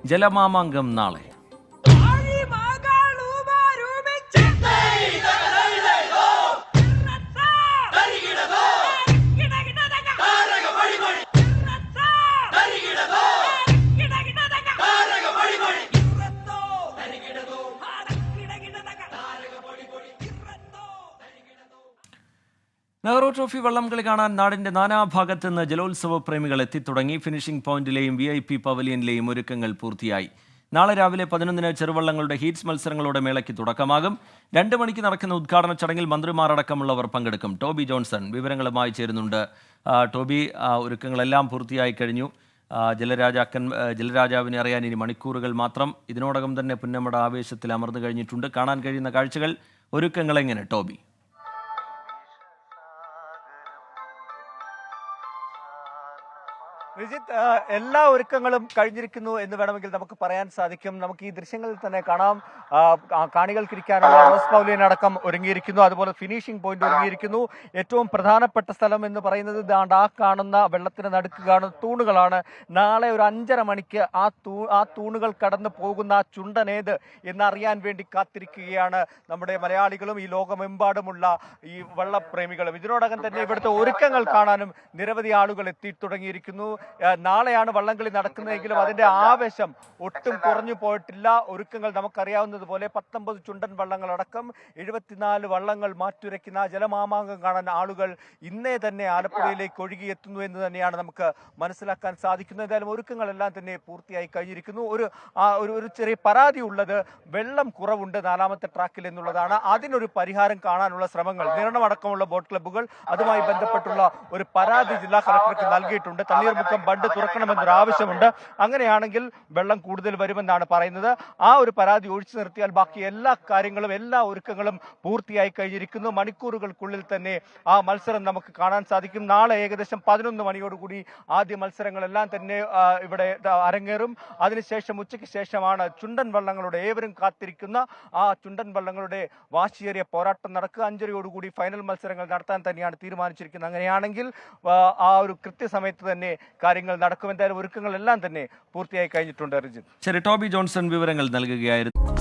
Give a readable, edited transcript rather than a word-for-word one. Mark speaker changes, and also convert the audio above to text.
Speaker 1: ജലമാമാങ്കം നാളെ. നെഹ്റു ട്രോഫി വള്ളംകളി കാണാൻ നാടിന്റെ നാനാഭാഗത്ത് നിന്ന് ജലോത്സവ പ്രേമികൾ എത്തിത്തുടങ്ങി. ഫിനിഷിംഗ് പോയിന്റിലെയും VIP പവലിയനിലെയും ഒരുക്കങ്ങൾ പൂർത്തിയായി. നാളെ രാവിലെ 11-ന് ചെറുവള്ളങ്ങളുടെ ഹീറ്റ്സ് മത്സരങ്ങളോടെ മേളയ്ക്ക് തുടക്കമാകും. 2 മണിക്ക് നടക്കുന്ന ഉദ്ഘാടന ചടങ്ങിൽ മന്ത്രിമാരടക്കമുള്ളവർ പങ്കെടുക്കും. ടോബി ജോൺസൺ വിവരങ്ങളുമായി ചേരുന്നുണ്ട്. ടോബി, ഒരുക്കങ്ങളെല്ലാം പൂർത്തിയായി കഴിഞ്ഞു. ജലരാജാവിനെ അറിയാൻ ഇനി മണിക്കൂറുകൾ മാത്രം. ഇതിനോടകം തന്നെ പുന്നമട ആവേശത്തിൽ അമർന്നു കഴിഞ്ഞിട്ടുണ്ട്. കാണാൻ കഴിയുന്ന കാഴ്ചകൾ, ഒരുക്കങ്ങൾ എങ്ങനെ ടോബി?
Speaker 2: റിജിത്ത്, എല്ലാ ഒരുക്കങ്ങളും കഴിഞ്ഞിരിക്കുന്നു എന്ന് വേണമെങ്കിൽ നമുക്ക് പറയാൻ സാധിക്കും. നമുക്ക് ഈ ദൃശ്യങ്ങളിൽ തന്നെ കാണാം, കാണികൾക്കിരിക്കാനുള്ള റോസ് പവലിയൻ അടക്കം ഒരുങ്ങിയിരിക്കുന്നു. അതുപോലെ ഫിനിഷിംഗ് പോയിന്റ് ഒരുങ്ങിയിരിക്കുന്നു. ഏറ്റവും പ്രധാനപ്പെട്ട സ്ഥലം എന്ന് പറയുന്നത് ആ കാണുന്ന വെള്ളത്തിന് നടുക്ക് കാണുന്ന തൂണുകളാണ്. നാളെ ഒരു 5:30 മണിക്ക് ആ തൂണുകൾ കടന്നു പോകുന്ന ആ ചുണ്ടനേത് എന്നറിയാൻ വേണ്ടി കാത്തിരിക്കുകയാണ് നമ്മുടെ മലയാളികളും ഈ ലോകമെമ്പാടുമുള്ള ഈ വള്ളപ്രേമികളും. ഇതിനോടകം തന്നെ ഇവിടുത്തെ ഒരുക്കങ്ങൾ കാണാനും നിരവധി ആളുകൾ എത്തി തുടങ്ങിയിരിക്കുന്നു. നാളെയാണ് വള്ളംകളി നടക്കുന്നതെങ്കിലും അതിന്റെ ആവേശം ഒട്ടും കുറഞ്ഞു പോയിട്ടില്ല. ഒരുക്കങ്ങൾ നമുക്കറിയാവുന്നതുപോലെ 19 ചുണ്ടൻ വള്ളങ്ങളടക്കം 74 വള്ളങ്ങൾ മാറ്റുരയ്ക്കുന്ന ജലമാമാങ്കം കാണാൻ ആളുകൾ ഇന്നേ തന്നെ ആലപ്പുഴയിലേക്ക് ഒഴുകിയെത്തുന്നു എന്ന് തന്നെയാണ് നമുക്ക് മനസ്സിലാക്കാൻ സാധിക്കുന്നത്. എന്തായാലും ഒരുക്കങ്ങളെല്ലാം തന്നെ പൂർത്തിയായി കഴിഞ്ഞിരിക്കുന്നു. ഒരു ചെറിയ പരാതി ഉള്ളത് വെള്ളം കുറവുണ്ട് 4ാമത്തെ ട്രാക്കിൽ എന്നുള്ളതാണ്. അതിനൊരു പരിഹാരം കാണാനുള്ള ശ്രമങ്ങൾ നിരണമടക്കമുള്ള ബോട്ട് ക്ലബ്ബുകൾ അതുമായി ബന്ധപ്പെട്ടുള്ള ഒരു പരാതി ജില്ലാ കളക്ടർക്ക് നൽകിയിട്ടുണ്ട്. തണ്ണീർമുക്കം ബണ്ട് തുറക്കണമെന്നൊരു ആവശ്യമുണ്ട്. അങ്ങനെയാണെങ്കിൽ വെള്ളം കൂടുതൽ വരുമെന്നാണ് പറയുന്നത്. ആ ഒരു പരാതി ഒഴിച്ചു നിർത്തിയാൽ ബാക്കി എല്ലാ കാര്യങ്ങളും, എല്ലാ ഒരുക്കങ്ങളും പൂർത്തിയായി കഴിഞ്ഞിരിക്കുന്നു. മണിക്കൂറുകൾക്കുള്ളിൽ തന്നെ ആ മത്സരം നമുക്ക് കാണാൻ സാധിക്കും. നാളെ ഏകദേശം 11 മണിയോടുകൂടി ആദ്യ മത്സരങ്ങളെല്ലാം തന്നെ ഇവിടെ അരങ്ങേറും. അതിനുശേഷം ഉച്ചയ്ക്ക് ശേഷമാണ് ചുണ്ടൻ വള്ളങ്ങളുടെ, ഏവരും കാത്തിരിക്കുന്ന ആ ചുണ്ടൻ വള്ളങ്ങളുടെ വാശിയേറിയ പോരാട്ടം നടക്കുക. 5:30 ഫൈനൽ മത്സരങ്ങൾ നടത്താൻ തന്നെയാണ് തീരുമാനിച്ചിരിക്കുന്നത്. അങ്ങനെയാണെങ്കിൽ ആ ഒരു കൃത്യസമയത്ത് തന്നെ കാര്യങ്ങൾ നടക്കും. എന്തായാലും ഒരുക്കങ്ങളെല്ലാം തന്നെ പൂർത്തിയായി കഴിഞ്ഞിട്ടുണ്ട്. റിജിത്ത്,
Speaker 1: ശരി, ടോബി ജോൺസൺ വിവരങ്ങൾ നൽകുകയായിരുന്നു.